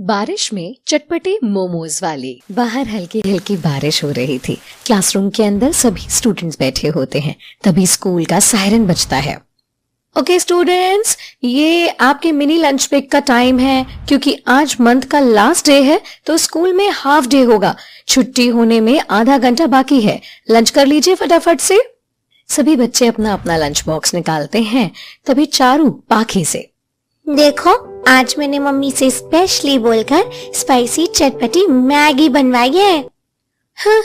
बारिश में चटपटे मोमोज वाली। बाहर हल्की हल्की बारिश हो रही थी। क्लासरूम के अंदर सभी स्टूडेंट्स बैठे होते हैं। तभी स्कूल का सायरन बजता है। ओके स्टूडेंट्स, ये आपके मिनी लंच ब्रेक का टाइम है। क्योंकि आज मंथ का लास्ट डे है तो स्कूल में हाफ डे होगा। छुट्टी होने में आधा घंटा बाकी है। लंच कर लीजिए फटाफट से। सभी बच्चे अपना अपना लंच बॉक्स निकालते हैं। तभी चारू पाखी से, देखो, आज मैंने मम्मी से स्पेशली बोलकर स्पाइसी चटपटी मैगी बनवाई है। हाँ,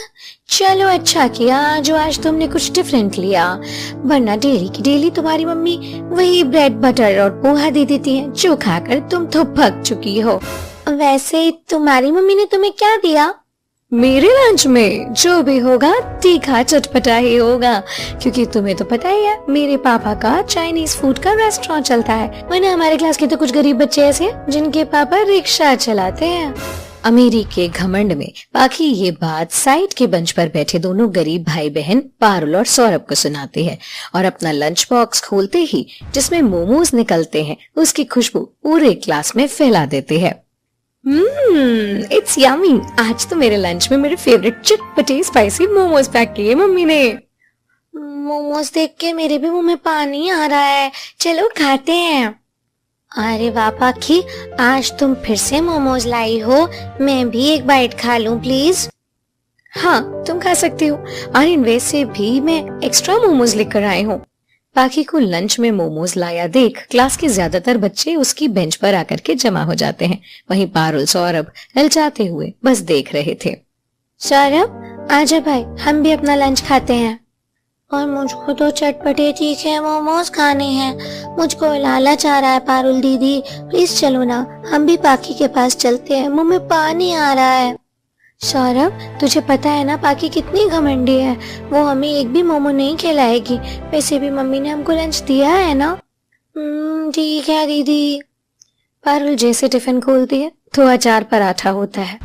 चलो अच्छा किया जो आज तुमने कुछ डिफरेंट लिया, वरना डेली की डेली तुम्हारी मम्मी वही ब्रेड बटर और पोहा दे देती है जो खाकर तुम तो पक चुकी हो। वैसे तुम्हारी मम्मी ने तुम्हें क्या दिया? मेरे लंच में जो भी होगा तीखा चटपटा ही होगा, क्योंकि तुम्हें तो पता ही है मेरे पापा का चाइनीज फूड का रेस्टोरेंट चलता है। वरना हमारे क्लास के तो कुछ गरीब बच्चे ऐसे हैं जिनके पापा रिक्शा चलाते हैं। अमीरी के घमंड में पाखी ये बात साइड के बेंच पर बैठे दोनों गरीब भाई बहन पारुल और सौरभ को सुनाती है और अपना लंच बॉक्स खोलते ही जिसमें मोमोज निकलते हैं उसकी खुशबू पूरे क्लास में फैला देते हैं। It's yummy. आज तो मेरे लंच में मेरे फेवरेट चटपटे स्पाइसी मोमोज पैक किए मम्मी ने। मोमोज देख के मेरे भी मुंह में पानी आ रहा है। चलो खाते हैं। अरे वाह पाखी, आज तुम फिर से मोमोज लाई हो। मैं भी एक बाइट खा लूं प्लीज? हाँ, तुम खा सकती हो। और इनवे से भी मैं एक्स्ट्रा मोमोज लेकर आई हूँ। पाखी को लंच में मोमोज लाया देख क्लास के ज्यादातर बच्चे उसकी बेंच पर आकर के जमा हो जाते हैं। वहीं पारुल सौरभ ललचाते हुए बस देख रहे थे। सौरभ, आजा भाई, हम भी अपना लंच खाते हैं। और मुझको तो चटपटे तीखे मोमोज खाने हैं। मुझको लालच आ रहा है। पारुल दीदी प्लीज चलो ना, हम भी पाखी के पास चलते हैं। मुंह में पानी आ रहा है। सौरभ, तुझे पता है ना पाखी कितनी घमंडी है। वो हमें एक भी मोमो नहीं खिलाएगी। वैसे भी मम्मी ने हमको लंच दिया है ना। ठीक है दीदी। पारुल जैसे टिफिन खोलती है तो अचार पराठा होता है।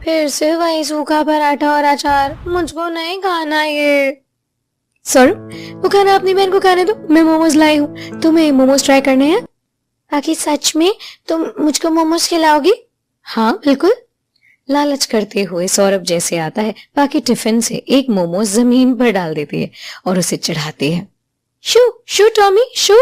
फिर से वही सूखा पराठा और अचार। मुझको नहीं खाना ये। सौरभ, वो खाना अपनी बहन को खाने दो। मैं मोमोज लाई हूँ, तुम्हें मोमोज ट्राई करने हैं? पाखी सच में तुम मुझको मोमोज खिलाओगी? हाँ बिल्कुल। लालच करते हुए सौरभ जैसे आता है बाकी टिफिन से एक मोमोज जमीन पर डाल देती है और उसे चढ़ाती है। शू शू टॉमी शू।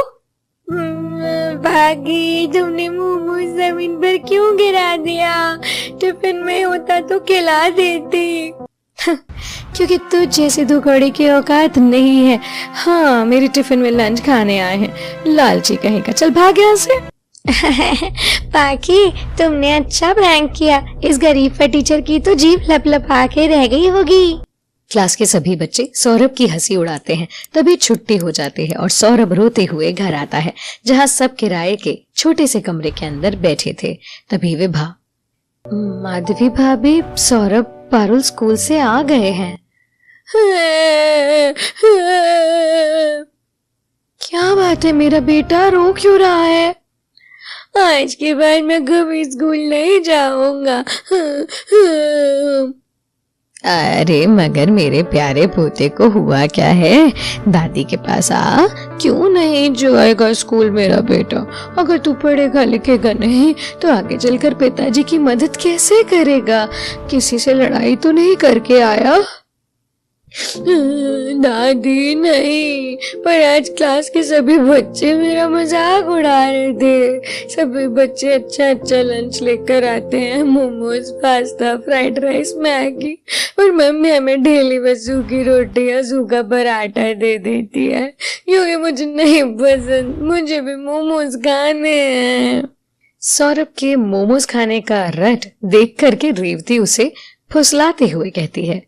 भागी, तुमने मोमोज जमीन पर क्यों गिरा दिया? टिफिन में होता तो खिला देती। क्योंकि तुझ जैसे धोखाधड़ी की औकात नहीं है। हाँ, मेरे टिफिन में लंच खाने आए हैं, लालची कहीं का। चल भाग यहाँ से। पाखी, तुमने अच्छा प्रैंक किया। इस गरीब पर टीचर की तो जीभ लपलपा के रह गई होगी। क्लास के सभी बच्चे सौरभ की हंसी उड़ाते हैं। तभी छुट्टी हो जाती है और सौरभ रोते हुए घर आता है जहाँ सब किराए के छोटे से कमरे के अंदर बैठे थे। तभी विभा, माधवी भाभी, सौरभ पारुल स्कूल से आ गए हैं। क्या बात है मेरा बेटा, रो क्यों रहा है? आज के बाद मैं कभी स्कूल नहीं जाऊंगा। अरे मगर मेरे प्यारे पोते को हुआ क्या है? दादी के पास आ। क्यों नहीं जाएगा स्कूल मेरा बेटा? अगर तू पढ़ेगा लिखेगा नहीं तो आगे चलकर पिताजी की मदद कैसे करेगा? किसी से लड़ाई तो नहीं करके आया? दादी नहीं, पर आज क्लास के सभी बच्चे मेरा मजाक उड़ा रहे थे। सभी बच्चे अच्छा अच्छा लंच लेकर आते हैं, momos, pasta, fried rice, Maggi, और मम्मी हमें डेली बस सूखी रोटी या सूखा पराठा दे देती है क्योंकि मुझे नहीं पसंद। मुझे भी मोमोज खाने हैं। सौरभ के मोमोज खाने का रट देख करके रेवती उसे फुसलाते हुए कहती है,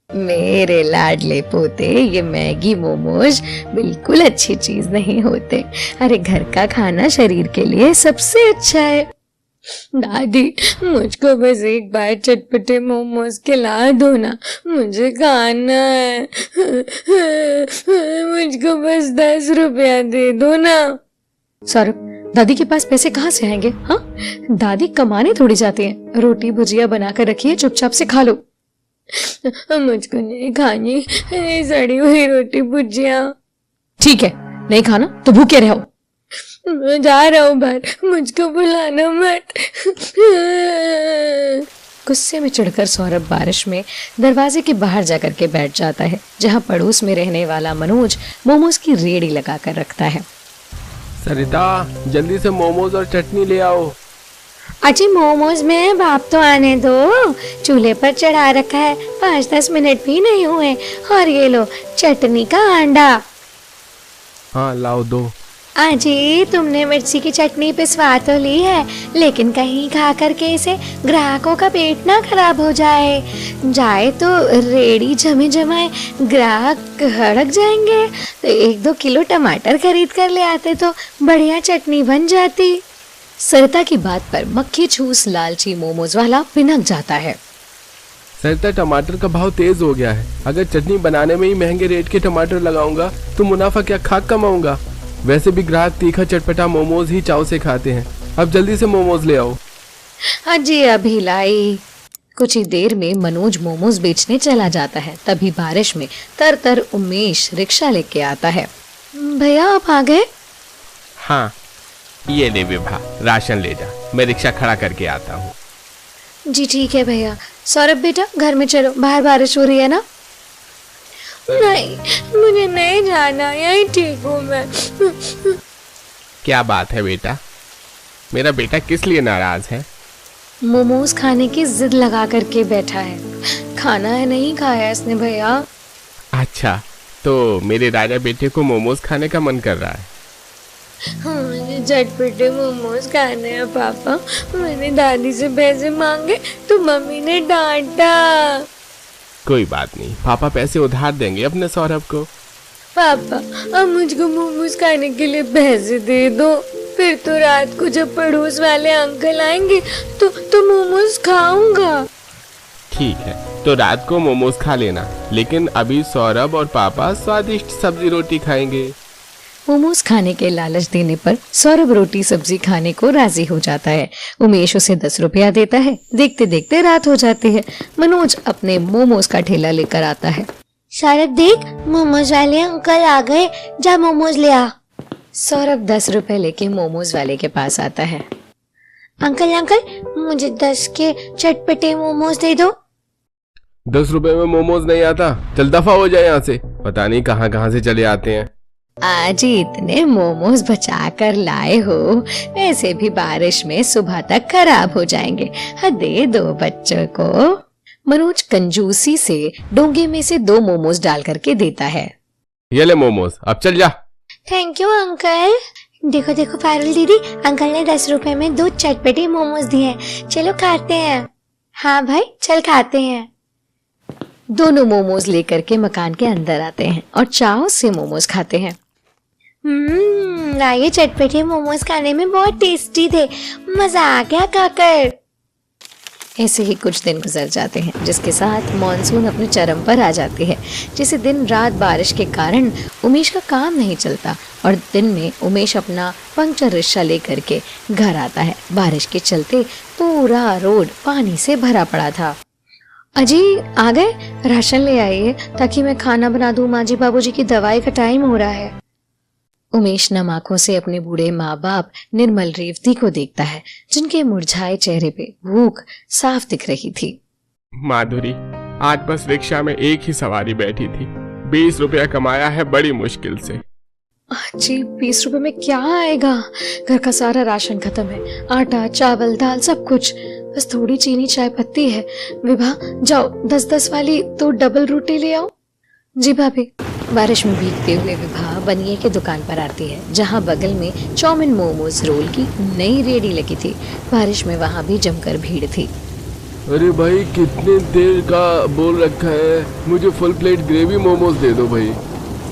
मेरे लाडले पोते, ये मैगी मोमोज बिल्कुल अच्छी चीज नहीं होते। अरे घर का खाना शरीर के लिए सबसे अच्छा है। दादी, मुझको बस एक बार चटपटे मोमोज खिला दो ना, मुझे खाना है। मुझको बस 10 रुपया दे दो ना। सौरभ, दादी के पास पैसे कहाँ से आएंगे? हाँ, दादी कमाने थोड़ी जाती है। रोटी भुजिया बनाकर रखिए, चुपचाप से खा लो। मुझको नहीं खानी सड़ी हुई रोटी भुजिया। ठीक है, नहीं खाना तो भूखे रहो। मैं जा रहा हूँ बाहर, मुझको बुलाना मत। गुस्से में चिढ़कर सौरभ बारिश में दरवाजे के बाहर जाकर के बैठ जाता है, जहाँ पड़ोस में रहने वाला मनोज मोमोज की रेड़ी लगाकर रखता है। सरिता, जल्दी से मोमोज और चटनी ले आओ। अजी मोमोज में बाप तो आने दो, चूल्हे पर चढ़ा रखा है, 5-10 मिनट भी नहीं हुए। और ये लो चटनी का अंडा। हाँ लाओ दो। अजी तुमने मिर्ची की चटनी पिसवा तो ली है, लेकिन कहीं खा करके इसे ग्राहकों का पेट ना खराब हो जाए तो रेड़ी जमे जमाए ग्राहक हड़क जाएंगे। तो 1-2 किलो टमाटर खरीद कर ले आते तो बढ़िया चटनी बन जाती। सरिता की बात पर मक्खी छूस लालची मोमोज वाला पिनक जाता है। सरिता, टमाटर का भाव तेज हो गया है। अगर चटनी बनाने में ही महंगे रेट के टमाटर लगाऊंगा तो मुनाफा क्या खाक कमाऊंगा। वैसे भी ग्राहक तीखा चटपटा मोमोज ही चाव से खाते हैं। अब जल्दी से मोमोज ले आओ। अजी अभी लाई। कुछ ही देर में मनोज मोमोज बेचने चला जाता है। तभी बारिश में तर उमेश रिक्शा लेके आता है। भैया आप आ गए? हाँ, ये ले विभा, राशन ले जा, मैं रिक्शा खड़ा करके आता हूँ। जी ठीक है भैया। सौरभ बेटा घर में चलो, बाहर बारिश हो रही है ना। नहीं, मुझे नहीं जाना, यहीं ठीक हूँ मैं। क्या बात है बेटा, मेरा बेटा किस लिए नाराज है? मोमोज खाने की जिद लगा करके बैठा है। खाना है नहीं खाया इसने भैया। अच्छा, तो मेरे राजा बेटे को मोमोज खाने का मन कर रहा है। मुझे चटपटे मोमोज खाने हैं पापा। मैंने दादी से पैसे मांगे तो मम्मी ने डांटा। कोई बात नहीं, पापा पैसे उधार देंगे अपने सौरभ को। पापा अब मुझको मोमोज खाने के लिए पैसे दे दो, फिर तो रात को जब पड़ोस वाले अंकल आएंगे तो मोमोज खाऊंगा। ठीक है, तो रात को मोमोज खा लेना, लेकिन अभी सौरभ और पापा स्वादिष्ट सब्जी रोटी खाएंगे। मोमोज खाने के लालच देने पर सौरभ रोटी सब्जी खाने को राजी हो जाता है। उमेश उसे 10 रुपया देता है। देखते देखते रात हो जाती है। मनोज अपने मोमोज का ठेला लेकर आता है। सौरभ देख, मोमोज वाले अंकल आ गए, जा मोमोज ले आ। सौरभ 10 रुपए लेके मोमोज वाले के पास आता है। अंकल मुझे 10 के चटपटे मोमोज दे दो। 10 रुपए में मोमोज नहीं आता, चल दफा हो जाए यहाँ से। पता नहीं कहाँ से चले आते हैं। आज ही इतने मोमोज बचा कर लाए हो, वैसे भी बारिश में सुबह तक खराब हो जाएंगे। हाँ, दे दो बच्चों को। मनोज कंजूसी से डोंगे में से 2 मोमोज डाल करके देता है। ये ले मोमोज, अब चल जा। Thank you uncle. देखो पारुल दीदी, अंकल ने 10 रुपए में 2 चटपटे मोमोज दिए। चलो खाते हैं। हाँ भाई चल खाते हैं। दोनों मोमोज लेकर के मकान के अंदर आते हैं और चाव से मोमोज खाते हैं। ये चटपटे मोमोज खाने में बहुत टेस्टी थे, मजा आ गया खाकर। ऐसे ही कुछ दिन गुजर जाते हैं, जिसके साथ मॉनसून अपने चरम पर आ जाती है। जिसे दिन रात बारिश के कारण उमेश का काम नहीं चलता और दिन में उमेश अपना पंक्चर रिक्शा लेकर के घर आता है। बारिश के चलते पूरा रोड पानी से भरा पड़ा था। अजी आ गए, राशन ले आइए ताकि मैं खाना बना दूं। माँ जी बाबूजी की दवाई का टाइम हो रहा है। उमेश नम आंखों से अपने बूढ़े माँ बाप निर्मल रेवती को देखता है, जिनके मुरझाए चेहरे पे भूख साफ दिख रही थी। माधुरी, आज बस रिक्शा में एक ही सवारी बैठी थी। 20 रुपया कमाया है बड़ी मुश्किल से। जी 20 रुपए में क्या आएगा? घर का सारा राशन खत्म है, आटा चावल दाल सब कुछ, बस थोड़ी चीनी चाय पत्ती है। विभा जाओ 10-10 वाली 2 डबल रोटी ले आओ। जी भाभी। बारिश में भीगते हुए विभा बनिए की दुकान पर आती है, जहां बगल में चाउमीन मोमोज रोल की नई रेडी लगी थी। बारिश में वहां भी जमकर भीड़ थी। अरे भाई, कितने देर का बोल रखा है, मुझे फुल प्लेट ग्रेवी मोमोज दे दो भाई।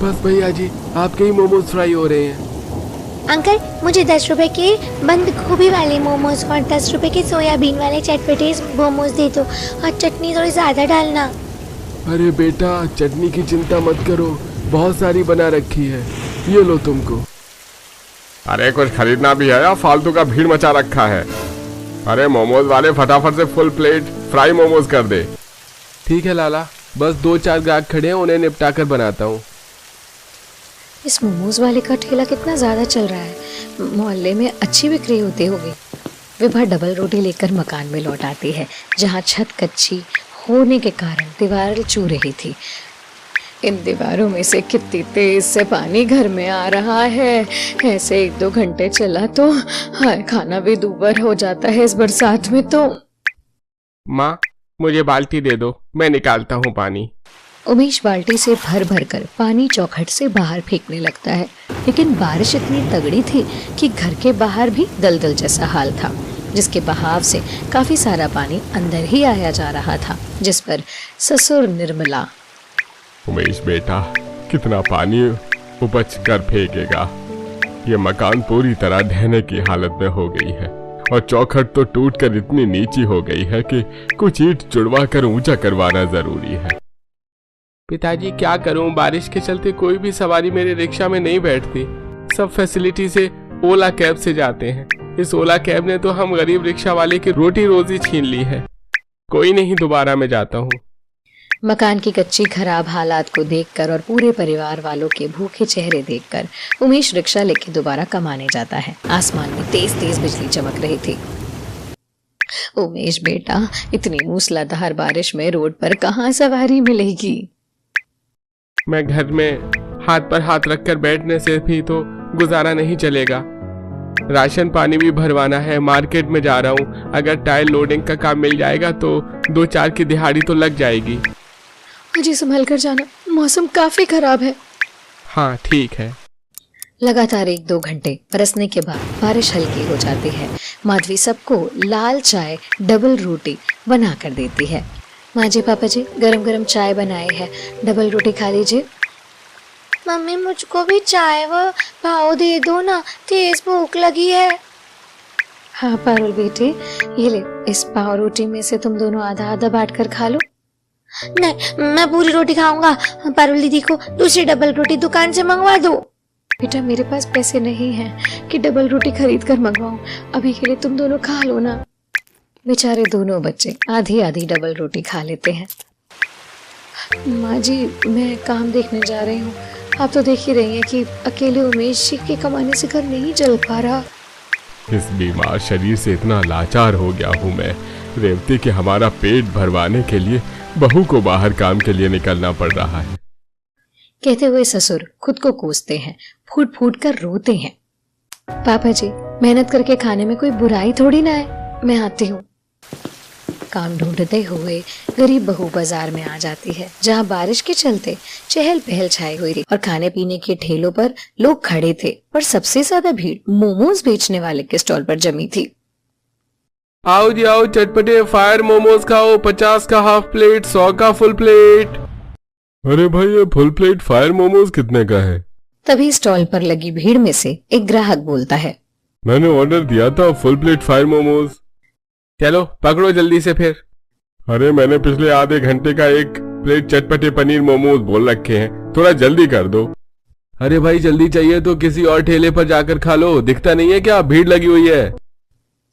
बस भैया जी, आपके ही मोमोज फ्राई हो रहे हैं। अंकल मुझे 10 रुपए के बंद गोभी वाले मोमोज और 10 रुपए के सोयाबीन वाले चटपटे मोमोज दे दो, और चटनी थोड़ी ज्यादा डालना। अरे बेटा, चटनी की चिंता मत करो, बहुत सारी बना रखी है, ये लो तुमको। अरे कुछ खरीदना भी है या फालतू का भीड़ मचा रखा है? अरे मोमोज वाले फटाफट से फुल प्लेट फ्राई मोमोज कर दे। ठीक है लाला, बस 2-4 ग्राहक खड़े हैं, उन्हें निपटा कर बनाता हूँ। इस मोमोज वाले का ठेला कितना ज्यादा चल रहा है, मोहल्ले में अच्छी बिक्री होती होगी। वे वह डबल रोटी लेकर मकान में लौट आती है, जहाँ छत कच्ची होने के कारण दीवार चू रही थी। इन दीवारों में से कितनी तेज से पानी घर में आ रहा है। ऐसे 1-2 घंटे चला तो हाय, खाना भी दूभर हो जाता है इस बरसात में तो। माँ, मुझे बाल्टी दे दो, मैं निकालता हूँ पानी। उमेश बाल्टी से भर भर कर पानी चौखट से बाहर फेंकने लगता है, लेकिन बारिश इतनी तगड़ी थी कि घर के बाहर भी दलदल जैसा हाल था, जिसके बहाव से काफी सारा पानी अंदर ही आया जा रहा था, जिस पर ससुर निर्मला, उमेश बेटा, कितना पानी उपच कर फेंकेगा। ये मकान पूरी तरह ढहने की हालत में हो गई है और चौखट तो टूटकर इतनी नीची हो गई है कि कुछ ईंट जुड़वा कर ऊंचा करवाना जरूरी है। पिताजी, क्या करूं, बारिश के चलते कोई भी सवारी मेरे रिक्शा में नहीं बैठती। सब फैसिलिटी से ओला कैब से जाते हैं। इस ओला कैब ने तो हम गरीब रिक्शा वाले की रोटी रोजी छीन ली है। कोई नहीं, दोबारा मैं जाता हूँ। मकान की कच्ची खराब हालात को देखकर और पूरे परिवार वालों के भूखे चेहरे देखकर उमेश रिक्शा लेके दोबारा कमाने जाता है। आसमान में तेज तेज बिजली चमक रही थी। उमेश बेटा, इतनी मूसलाधार बारिश में रोड पर कहाँ सवारी मिलेगी? मैं घर में हाथ पर हाथ रखकर बैठने से भी तो गुजारा नहीं चलेगा। राशन पानी भी भरवाना है, मार्केट में जा रहा हूँ। अगर टायर लोडिंग का काम मिल जाएगा तो 2-4 की दिहाड़ी तो लग जाएगी। मुझे संभल कर जाना, मौसम काफी खराब है। हाँ ठीक है। लगातार 1-2 घंटे बरसने के बाद बारिश हल्की हो जाती है। माधवी सबको लाल चाय डबल रोटी बना कर देती है। माँ जी, पापा जी, गरम गरम चाय बनाए है, डबल रोटी खा लीजिए। मम्मी, मुझको भी चाय व पाव दे दो ना, तेज भूख लगी है। हाँ पारुल बेटे, ये ले, इस पाव रोटी में से तुम दोनों आधा आधा बांट कर खा लो। नहीं, मैं पूरी रोटी खाऊंगा। पारुल दीदी को दूसरी डबल रोटी दुकान से मंगवा दो। बेटा, मेरे पास पैसे नहीं हैं कि डबल रोटी खरीद कर मंगवाऊं। अभी के लिए तुम दोनों खा लो ना। बेचारे दोनों बच्चे आधी आधी डबल रोटी खा लेते हैं। माँ जी, मैं काम देखने जा रही हूँ। आप तो देख ही रही हैं कि अकेले उमेश जी के कमाने से घर नहीं चल पा रहा। इस बीमार शरीर से इतना लाचार हो गया हूँ मैं, रेवती, कि हमारा पेट भरवाने के लिए बहू को बाहर काम के लिए निकलना पड़ रहा है। कहते हुए ससुर खुद को कोसते हैं, फूट फूट कर रोते हैं। पापा जी, मेहनत करके खाने में कोई बुराई थोड़ी ना है, मैं आती हूँ। काम ढूंढते हुए गरीब बहू बाजार में आ जाती है, जहाँ बारिश के चलते चहल पहल छाई हुई थी और खाने पीने के ठेलों पर लोग खड़े थे, पर सबसे ज्यादा भीड़ मोमोज बेचने वाले के स्टॉल पर जमी थी। आओ जी आओ, चटपटे फायर मोमोज खाओ, 50 का हाफ प्लेट, 100 का फुल प्लेट। अरे भाई, ये फुल प्लेट फायर मोमोज कितने का है? तभी स्टॉल पर लगी भीड़ में से एक ग्राहक बोलता है, मैंने ऑर्डर दिया था फुल प्लेट फायर मोमोज। चलो पकड़ो जल्दी से फिर। अरे मैंने पिछले आधे घंटे का एक प्लेट चटपटे पनीर मोमोज बोल रखे हैं, थोड़ा जल्दी कर दो। अरे भाई, जल्दी चाहिए तो किसी और ठेले पर जाकर खा लो, दिखता नहीं है क्या भीड़ लगी हुई है?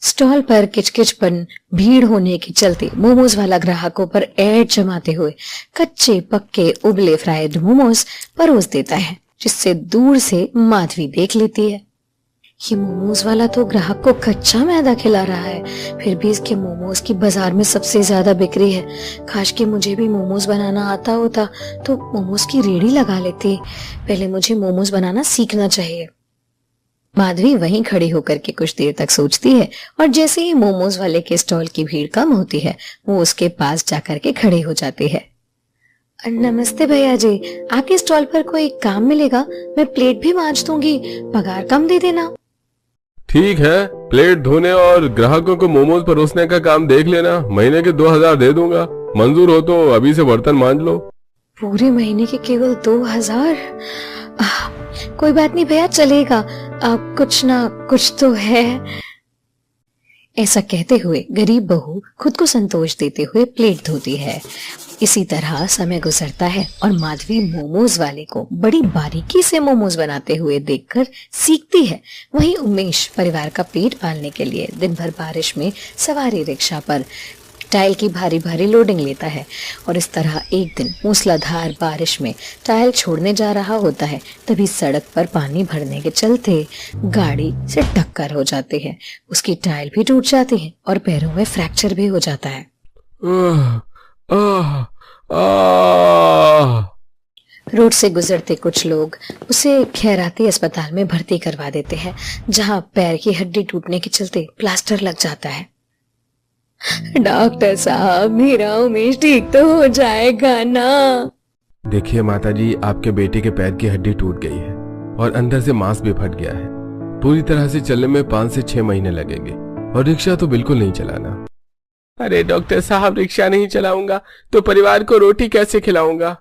स्टॉल पर किचकिचपन भीड़ होने के चलते मोमोज वाला ग्राहकों पर ऐड जमाते हुए कच्चे पक्के उबले फ्राइड मोमोज परोस देता है, जिससे दूर से माधवी देख लेती है। ये मोमोज वाला तो ग्राहक को कच्चा मैदा खिला रहा है, फिर भी इसके मोमोज की बाजार में सबसे ज्यादा बिक्री है। काश कि मुझे भी मोमोज बनाना आता होता तो मोमोज की रेडी लगा लेती। पहले मुझे मोमोज बनाना सीखना चाहिए। माधवी वहीं खड़ी होकर के कुछ देर तक सोचती है और जैसे ही मोमोज वाले के स्टॉल की भीड़ कम होती है, वो उसके पास जाकर के खड़े हो जाती है। नमस्ते भैया जी, आपके स्टॉल पर कोई काम मिलेगा? मैं प्लेट भी मांज दूंगी, पगार कम दे देना। ठीक है, प्लेट धोने और ग्राहकों को मोमोज परोसने का काम देख लेना, महीने के 2000 दे दूंगा। मंजूर हो तो अभी से बर्तन मांज लो। पूरे महीने के केवल 2000? कोई बात नहीं भैया, चलेगा। कुछ ना कुछ तो है। ऐसा कहते हुए गरीब बहू खुद को संतोष देते हुए प्लेट धोती है। इसी तरह समय गुजरता है और माधवी मोमोज वाले को बड़ी बारीकी से मोमोज बनाते हुए देखकर सीखती है। वहीं उमेश परिवार का पेट पालने के लिए दिन भर बारिश में सवारी रिक्शा पर टाइल की भारी भारी लोडिंग लेता है। और इस तरह एक दिन मूसलाधार बारिश में टाइल छोड़ने जा रहा होता है, तभी सड़क पर पानी भरने के चलते गाड़ी से टक्कर हो जाती है। उसकी टाइल भी टूट जाती है और पैरों में फ्रैक्चर भी हो जाता है। रोड से गुजरते कुछ लोग उसे खैराती अस्पताल में भर्ती करवा देते हैं, जहां पैर की हड्डी टूटने के चलते प्लास्टर लग जाता है। डॉक्टर साहब, मेरा उमेश ठीक तो हो जाएगा ना? देखिए माताजी, आपके बेटे के पैर की हड्डी टूट गई है और अंदर से मांस भी फट गया है। पूरी तरह से चलने में 5 से 6 महीने लगेंगे और रिक्शा तो बिल्कुल नहीं चलाना। अरे डॉक्टर साहब, रिक्शा नहीं चलाऊंगा तो परिवार को रोटी कैसे खिलाऊंगा?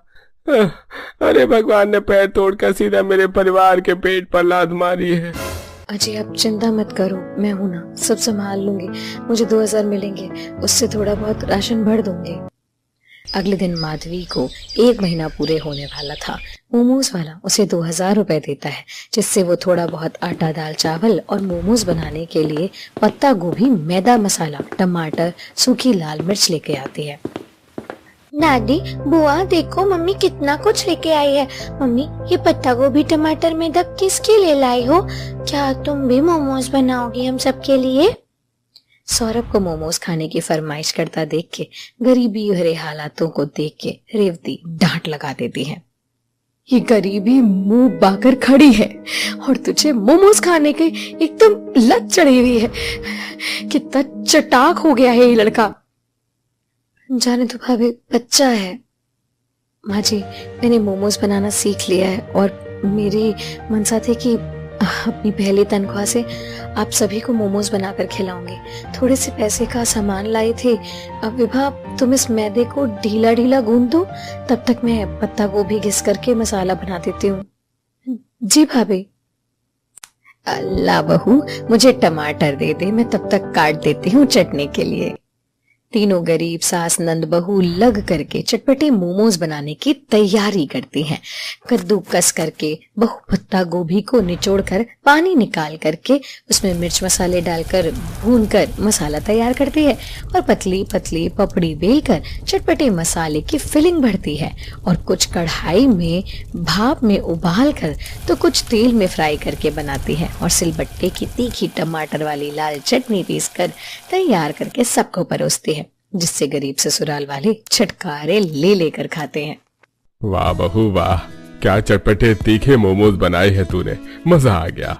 अरे भगवान ने पैर तोड़कर सीधा मेरे परिवार के पेट पर लात मारी है। अजय, आप चिंता मत करो, मैं हूं ना, सब संभाल लूंगी। मुझे 2000 मिलेंगे, उससे थोड़ा बहुत राशन भर दूंगी। अगले दिन माधवी को 1 महीना पूरे होने वाला था। मोमोज वाला उसे 2000 रुपए देता है, जिससे वो थोड़ा बहुत आटा, दाल, चावल और मोमोज बनाने के लिए पत्ता गोभी, मैदा, मसाला, टमाटर, सूखी लाल मिर्च लेके आती है। दादी, बुआ देखो मम्मी कितना कुछ लेके आई है। मम्मी, ये पत्ता गोभी, टमाटर, मैदा किसके लिए लाई हो? क्या तुम भी मोमोज बनाओगी हम सबके लिए? सौरभ को मोमोज खाने की फरमाइश करता देख के, गरीबी भरे हालातों को देख के रेवती डांट लगा देती है। ये गरीबी मुंह बाकर खड़ी है और तुझे मोमोज खाने की एकदम लत चढ़ी हुई है। कितना चटाक हो गया है ये लड़का। जाने तो भाभी, बच्चा है। माँ जी, मैंने मोमोज बनाना सीख लिया है और मेरी मनसा थी कि अपनी पहली तनख्वाह से आप सभी को मोमोज बनाकर खिलाऊंगी। थोड़े से पैसे का सामान लाई थी। अब विभा, तुम इस मैदे को ढीला ढीला गूंद दो, तब तक मैं पत्ता गोभी घिस करके मसाला बना देती हूँ। जी भाभी। अल्लाह बहू, मुझे टमाटर दे दे, मैं तब तक काट देती हूँ चटनी के लिए। तीनों गरीब सास नंद बहू लग करके चटपटे मोमोज बनाने की तैयारी करती हैं। कद्दूकस करके बहू पत्ता गोभी को निचोड़कर पानी निकाल करके उसमें मिर्च मसाले डालकर भूनकर मसाला तैयार करती है और पतली पतली पपड़ी बेलकर चटपटे मसाले की फिलिंग भरती है और कुछ कढ़ाई में भाप में उबाल कर तो कुछ तेल में फ्राई करके बनाती है और सिलबट्टे की तीखी टमाटर वाली लाल चटनी पीस कर तैयार करके सबको परोसती है, जिससे गरीब ससुराल वाले छटकारे ले लेकर खाते हैं। वाह बहू वाह, क्या चटपटे तीखे मोमोज बनाए हैं तूने, मजा आ गया।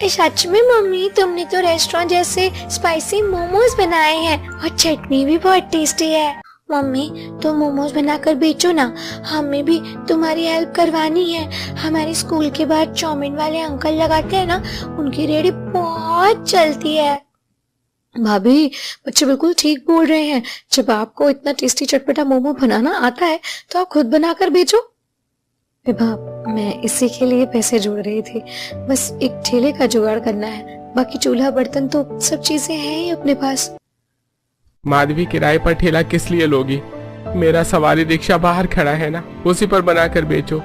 सच में मम्मी, तुमने तो रेस्टोरेंट जैसे स्पाइसी मोमोज बनाए हैं और चटनी भी बहुत टेस्टी है। मम्मी, तुम मोमोज बनाकर बेचो ना, हमें भी तुम्हारी हेल्प करवानी है। हमारे स्कूल के बाहर चाउमीन वाले अंकल लगाते हैं ना, उनकी रेहड़ी बहुत चलती है। भाभी, बच्चे बिल्कुल ठीक बोल रहे हैं। जब आपको इतना टेस्टी चटपटा मोमो बनाना आता है तो आप खुद बनाकर बेचो। विभा, मैं इसी के लिए पैसे जोड़ रही थी, बस एक ठेले का जुगाड़ करना है, बाकी चूल्हा बर्तन तो सब चीजें हैं ही अपने पास। माधवी, किराए पर ठेला किस लिए लोगी? मेरा सवारी रिक्शा बाहर खड़ा है ना, उसी पर बनाकर बेचो।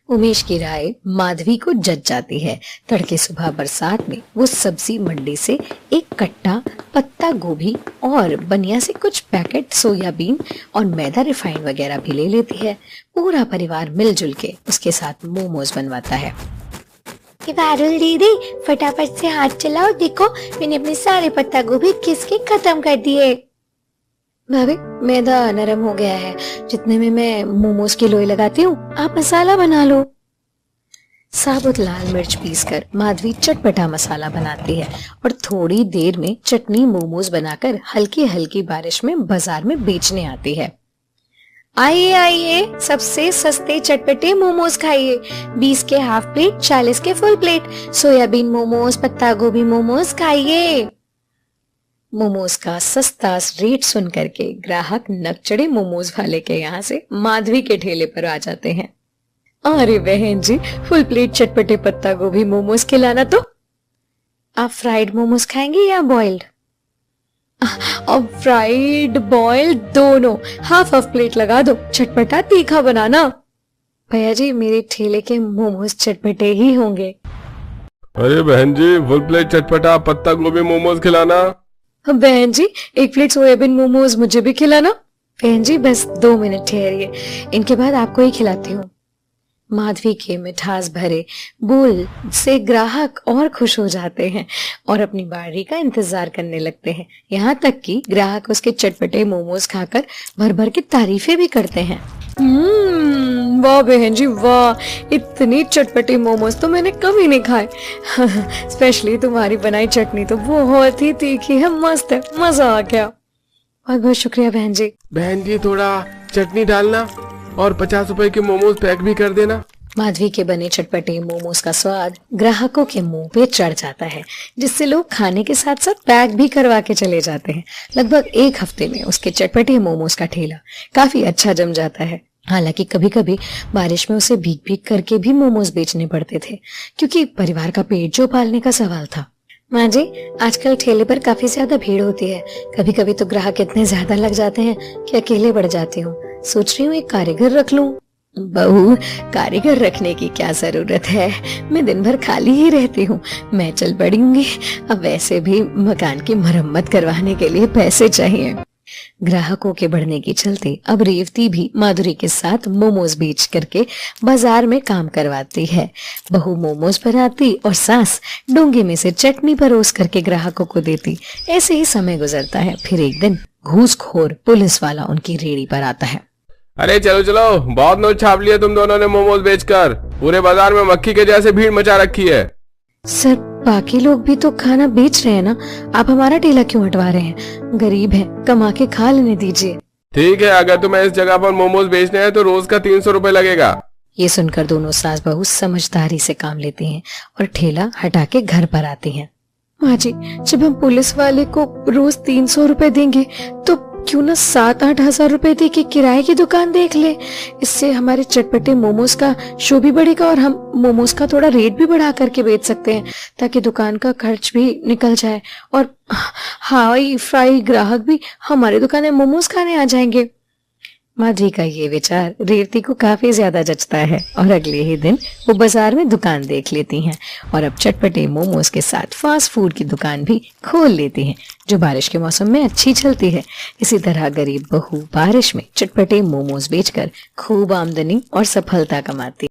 उमेश की राय माधवी को जच जाती है। तड़के सुबह बरसात में वो सब्जी मंडी से एक कट्टा पत्ता गोभी और बनिया से कुछ पैकेट सोयाबीन और मैदा रिफाइंड वगैरह भी ले लेती है। पूरा परिवार मिलजुल के उसके साथ मोमोज बनवाता है। पारुल दीदी, फटाफट से हाथ चलाओ, देखो मैंने अपने सारे पत्ता गोभी घिस के खत्म कर दिए। भाभी, मैदा नरम हो गया है, जितने में मैं मोमोज की लोई लगाती हूँ, आप मसाला बना लो। साबुत लाल मिर्च पीसकर माधवी चटपटा मसाला बनाती है और थोड़ी देर में चटनी मोमोज बनाकर हल्की हल्की बारिश में बाजार में बेचने आती है। आइए आइए, सबसे सस्ते चटपटे मोमोज खाइए। 20 के हाफ प्लेट, 40 के फुल प्लेट, सोयाबीन मोमोज, पत्ता गोभी मोमोज खाइए। मोमोज का सस्ता रेट सुन करके ग्राहक नकचड़े मोमोज वाले के यहाँ से माधवी के ठेले पर आ जाते हैं। अरे बहन जी, फुल प्लेट चटपटे पत्ता गोभी मोमोज खिलाना। तो आप फ्राइड मोमोज खाएंगे या बॉइल्ड? अब फ्राइड बॉइल्ड दोनों, हाफ प्लेट लगा दो, चटपटा तीखा बनाना। भैया जी, मेरे ठेले के मोमोज चटपटे ही होंगे। अरे बहन जी, फुल प्लेट चटपटा पत्ता गोभी मोमोज खिलाना। बहन जी, एक प्लेट सोयाबीन मोमोज मुझे भी खिलाना। बहन जी बस 2 मिनट ठहरिए, इनके बाद आपको ही खिलाती हूँ। माधवी के मिठास भरे बोल से ग्राहक और खुश हो जाते हैं और अपनी बारी का इंतजार करने लगते हैं। यहाँ तक कि ग्राहक उसके चटपटे मोमोज खाकर भर भर की तारीफें भी करते हैं। वाह बहन जी वाह, इतनी चटपटे मोमोज तो मैंने कभी नहीं खाए। स्पेशली तुम्हारी बनाई चटनी तो बहुत ही तीखी है, मस्त है, मजा आ गया। बहुत बहुत शुक्रिया बहन जी। बहन जी थोड़ा चटनी डालना और 50 रुपए के मोमोज पैक भी कर देना। माधवी के बने चटपटे मोमोज का स्वाद ग्राहकों के मुंह पे चढ़ जाता है, जिससे लोग खाने के साथ साथ पैक भी करवा के चले जाते हैं। लगभग 1 हफ्ते में उसके चटपटे मोमोज का ठेला काफी अच्छा जम जाता है। हालांकि कभी कभी बारिश में उसे भीग भीग करके भी मोमोज बेचने पड़ते थे, क्योंकि परिवार का पेट जो पालने का सवाल था। माँ जी, आजकल ठेले पर काफी ज्यादा भीड़ होती है। कभी कभी तो ग्राहक इतने ज्यादा लग जाते हैं कि अकेले बढ़ जाती हूँ। सोच रही हूँ एक कारीगर रख लूं। बहू, कारीगर रखने की क्या जरूरत है, मैं दिन भर खाली ही रहती हूँ, मैं चल पड़ूंगी। अब वैसे भी मकान की मरम्मत करवाने के लिए पैसे चाहिए। ग्राहकों के बढ़ने के चलते अब रेवती भी माधुरी के साथ मोमोज बेच करके बाजार में काम करवाती है। बहू मोमोज बनाती और सास डोंगे में से चटनी परोस करके ग्राहकों को देती। ऐसे ही समय गुजरता है। फिर एक दिन घूसखोर पुलिस वाला उनकी रेहड़ी पर आता है। अरे चलो चलो, बहुत नोट छाप लिया तुम दोनों ने मोमोज बेचकर। पूरे बाजार में मक्खी के जैसे भीड़ मचा रखी है। सर, बाकी लोग भी तो खाना बेच रहे हैं ना, आप हमारा ठेला क्यों हटवा रहे हैं? गरीब है, कमा के खा लेने दीजिए। ठीक है, अगर तुम्हें इस जगह पर मोमोज बेचने हैं तो रोज का 300 रुपए लगेगा। ये सुनकर दोनों सास बहू समझदारी से काम लेती हैं और ठेला हटा के घर पर आती हैं। माँ जी, जब हम पुलिस वाले को रोज 300 रुपए देंगे तो क्यों ना 7-8 हजार रुपए दे के किराए की दुकान देख ले। इससे हमारे चटपटे मोमोज का शो भी बढ़ेगा और हम मोमोज का थोड़ा रेट भी बढ़ा करके बेच सकते हैं, ताकि दुकान का खर्च भी निकल जाए और हाई फ्राई ग्राहक भी हमारे दुकान में मोमोज खाने आ जाएंगे। माधवी का ये विचार रेवती को काफी ज्यादा जचता है और अगले ही दिन वो बाजार में दुकान देख लेती हैं और अब चटपटे मोमोज के साथ फास्ट फूड की दुकान भी खोल लेती हैं, जो बारिश के मौसम में अच्छी चलती है। इसी तरह गरीब बहू बारिश में चटपटे मोमोज बेचकर खूब आमदनी और सफलता कमाती।